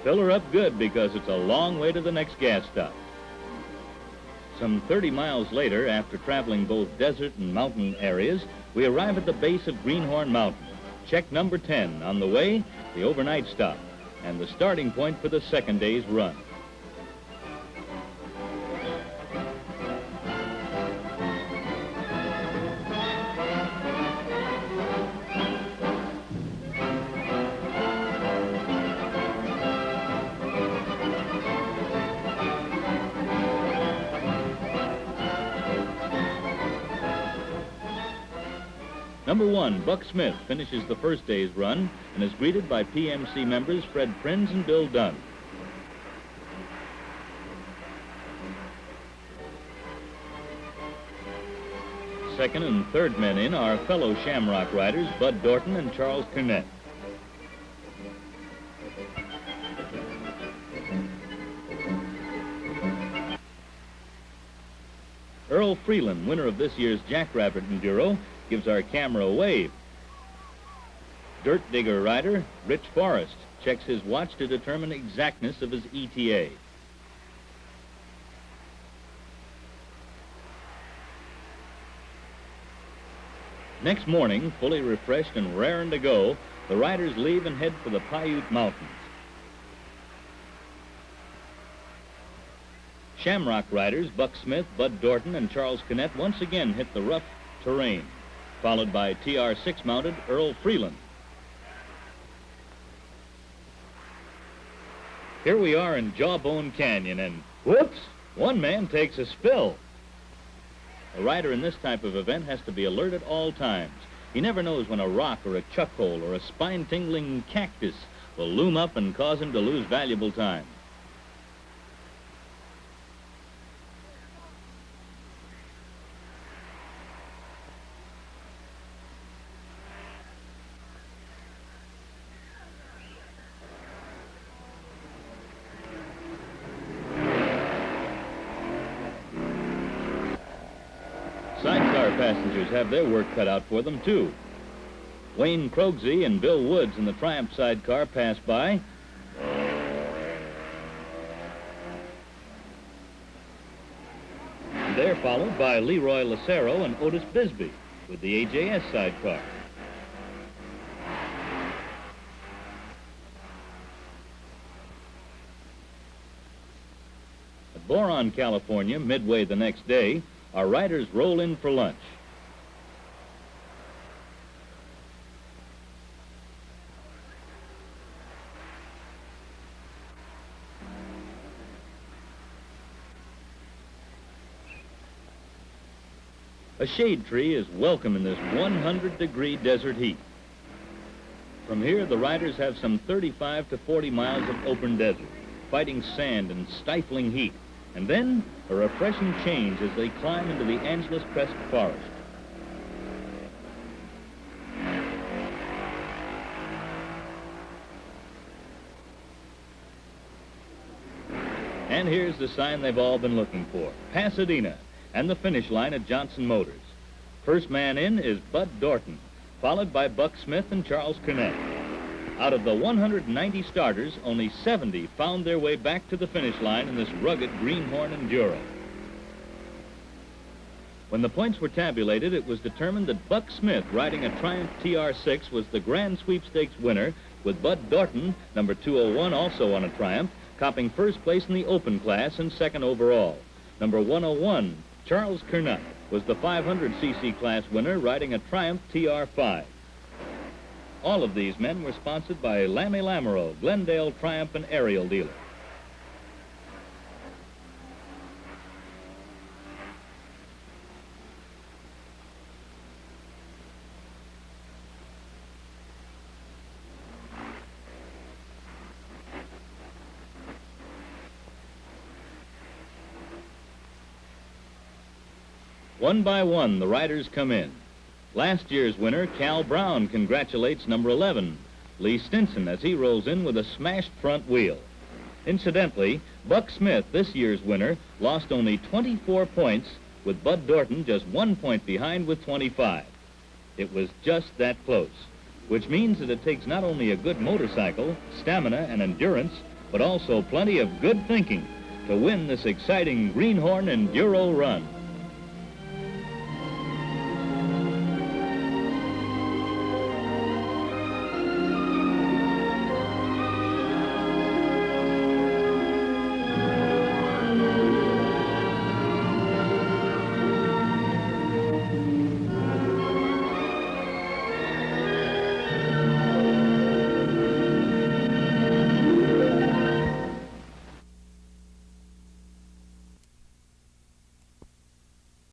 Fill her up good because it's a long way to the next gas stop. Some 30 miles later, after traveling both desert and mountain areas, we arrive at the base of Greenhorn Mountain. Check number 10. On the way, the overnight stop, and the starting point for the second day's run. Number 1, Buck Smith, finishes the first day's run and is greeted by PMC members Fred Prinz and Bill Dunn. Second and third men in are fellow Shamrock riders Bud Dorton and Charles Cornett. Earl Freeland, winner of this year's Jackrabbit Enduro, gives our camera a wave. Dirt digger rider Rich Forrest checks his watch to determine exactness of his ETA. Next morning, fully refreshed and raring to go, the riders leave and head for the Paiute Mountains. Shamrock riders Buck Smith, Bud Dorton, and Charles Cornett once again hit the rough terrain, followed by TR6 mounted Earl Freeland. Here we are in Jawbone Canyon, and whoops, one man takes a spill. A rider in this type of event has to be alert at all times. He never knows when a rock or a chuck hole or a spine-tingling cactus will loom up and cause him to lose valuable time. Sidecar passengers have their work cut out for them, too. Wayne Crogsey and Bill Woods in the Triumph sidecar pass by. They're followed by Leroy Lucero and Otis Bisbee with the AJS sidecar. At Boron, California, midway the next day, our riders roll in for lunch. A shade tree is welcome in this 100-degree desert heat. From here, the riders have some 35 to 40 miles of open desert, fighting sand and stifling heat, and then a refreshing change as they climb into the Angeles Crest Forest. And here's the sign they've all been looking for, Pasadena, and the finish line at Johnson Motors. First man in is Bud Dorton, followed by Buck Smith and Charles Cornett. Out of the 190 starters, only 70 found their way back to the finish line in this rugged Greenhorn Enduro. When the points were tabulated, it was determined that Buck Smith, riding a Triumph TR6, was the Grand Sweepstakes winner, with Bud Dorton, number 201, also on a Triumph, copping first place in the open class and second overall. Number 101, Charles Cornett, was the 500cc class winner, riding a Triumph TR5. All of these men were sponsored by Lammy Lamoureux, Glendale Triumph and Aerial dealer. One by one, the riders come in. Last year's winner, Cal Brown, congratulates number 11, Lee Stinson, as he rolls in with a smashed front wheel. Incidentally, Buck Smith, this year's winner, lost only 24 points, with Bud Dorton just 1 point behind with 25. It was just that close, which means that it takes not only a good motorcycle, stamina, and endurance, but also plenty of good thinking to win this exciting Greenhorn Enduro run.